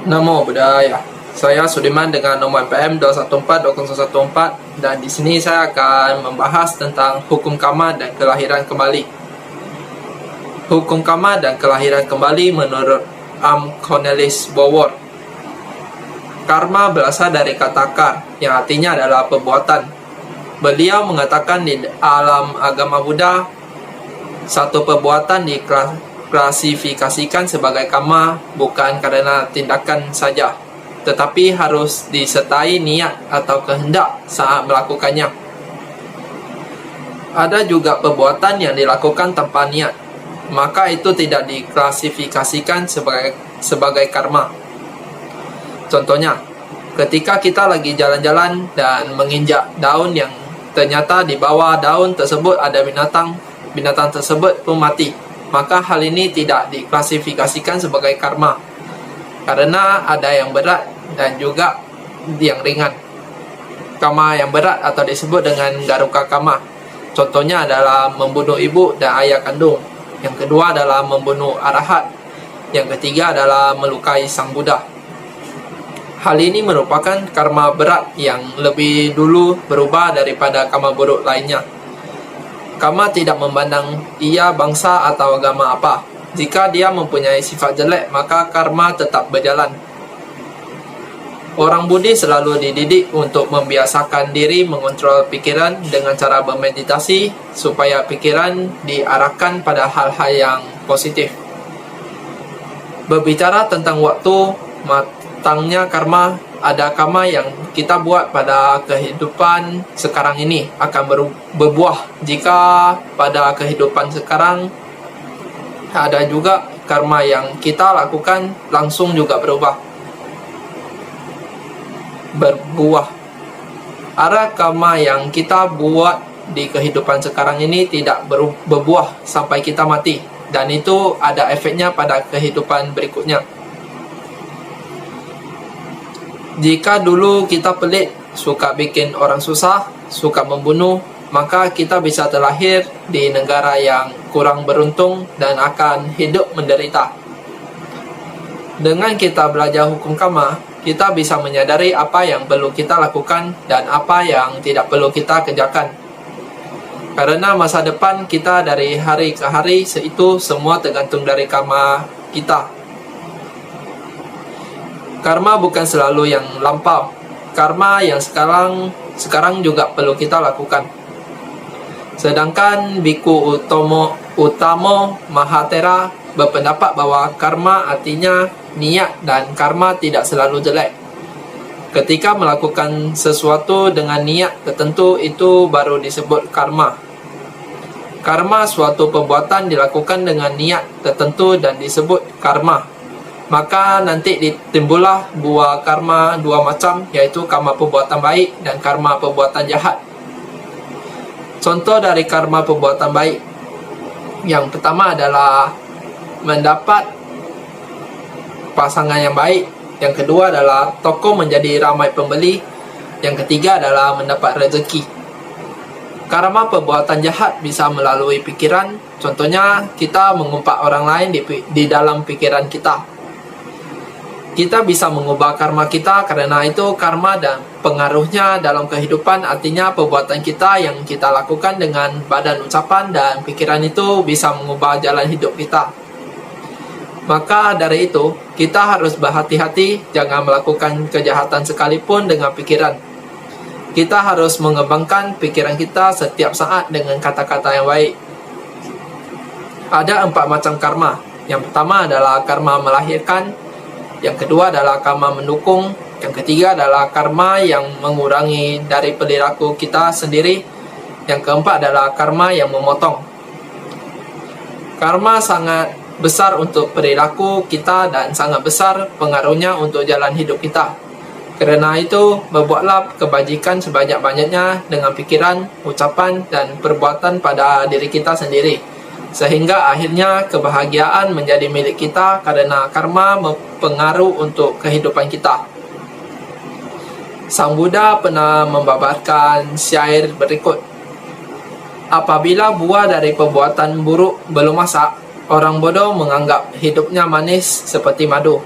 Namo Buddhaya. Saya Sudiman dengan nomor NPM 2142014 dan di sini saya akan membahas tentang hukum karma dan kelahiran kembali. Hukum karma dan kelahiran kembali menurut Cornelis Bower. Karma berasal dari kata kar yang artinya adalah perbuatan. Beliau mengatakan di alam agama Buddha, satu perbuatan diklasifikasikan sebagai karma bukan karena tindakan saja, tetapi harus disertai niat atau kehendak saat melakukannya. Ada juga perbuatan yang dilakukan tanpa niat, maka itu tidak diklasifikasikan sebagai karma. Contohnya, ketika kita lagi jalan-jalan dan menginjak daun yang ternyata di bawah daun tersebut ada binatang tersebut pun mati, maka hal ini tidak diklasifikasikan sebagai karma, karena ada yang berat dan juga yang ringan. Karma yang berat atau disebut dengan garuka karma. Contohnya adalah membunuh ibu dan ayah kandung. Yang kedua adalah membunuh arahat. Yang ketiga adalah melukai sang Buddha. Hal ini merupakan karma berat yang lebih dulu berubah daripada karma buruk lainnya. Karma tidak memandang ia bangsa atau agama apa. Jika dia mempunyai sifat jelek, maka karma tetap berjalan. Orang Budi selalu dididik untuk membiasakan diri mengontrol pikiran dengan cara bermeditasi supaya pikiran diarahkan pada hal-hal yang positif. Berbicara tentang waktu matangnya karma, ada karma yang kita buat pada kehidupan sekarang ini akan berbuah jika pada kehidupan sekarang. Ada juga karma yang kita lakukan langsung juga berbuah. Ada karma yang kita buat di kehidupan sekarang ini tidak berbuah sampai kita mati, dan itu ada efeknya pada kehidupan berikutnya. Jika dulu kita pelit, suka bikin orang susah, suka membunuh, maka kita bisa terlahir di negara yang kurang beruntung dan akan hidup menderita. Dengan kita belajar hukum karma, kita bisa menyadari apa yang perlu kita lakukan dan apa yang tidak perlu kita kerjakan. Karena masa depan kita dari hari ke hari itu semua tergantung dari karma kita. Karma bukan selalu yang lampau. Karma yang sekarang juga perlu kita lakukan. Sedangkan Biku Utamo Mahatera berpendapat bahwa karma artinya niat dan karma tidak selalu jelek. Ketika melakukan sesuatu dengan niat tertentu, itu baru disebut karma. Karma suatu perbuatan dilakukan dengan niat tertentu dan disebut karma. Maka nanti timbullah buah karma dua macam, yaitu karma perbuatan baik dan karma perbuatan jahat. Contoh dari karma perbuatan baik, yang pertama adalah mendapat pasangan yang baik. Yang kedua adalah toko menjadi ramai pembeli. Yang ketiga adalah mendapat rezeki. Karma perbuatan jahat bisa melalui pikiran. Contohnya, kita mengumpat orang lain di dalam pikiran kita. Kita bisa mengubah karma kita, karena itu karma dan pengaruhnya dalam kehidupan artinya perbuatan kita yang kita lakukan dengan badan, ucapan, dan pikiran itu bisa mengubah jalan hidup kita. Maka dari itu, kita harus berhati-hati jangan melakukan kejahatan sekalipun dengan pikiran. Kita harus mengembangkan pikiran kita setiap saat dengan kata-kata yang baik. Ada 4 macam karma. Yang pertama adalah karma melahirkan. Yang kedua adalah karma mendukung. Yang ketiga adalah karma yang mengurangi dari perilaku kita sendiri. Yang keempat adalah karma yang memotong. Karma sangat besar untuk perilaku kita dan sangat besar pengaruhnya untuk jalan hidup kita. Kerana itu, berbuatlah kebajikan sebanyak-banyaknya dengan pikiran, ucapan, dan perbuatan pada diri kita sendiri, sehingga akhirnya kebahagiaan menjadi milik kita karena karma berpengaruh untuk kehidupan kita. Sang Buddha pernah membabarkan syair berikut. Apabila buah dari perbuatan buruk belum masak, orang bodoh menganggap hidupnya manis seperti madu.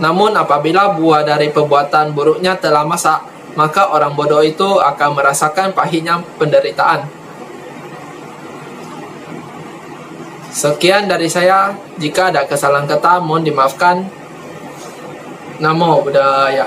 Namun apabila buah dari perbuatan buruknya telah masak, maka orang bodoh itu akan merasakan pahitnya penderitaan. Sekian dari saya. Jika ada kesalahan kata, mohon dimaafkan. Namo Buddhaya.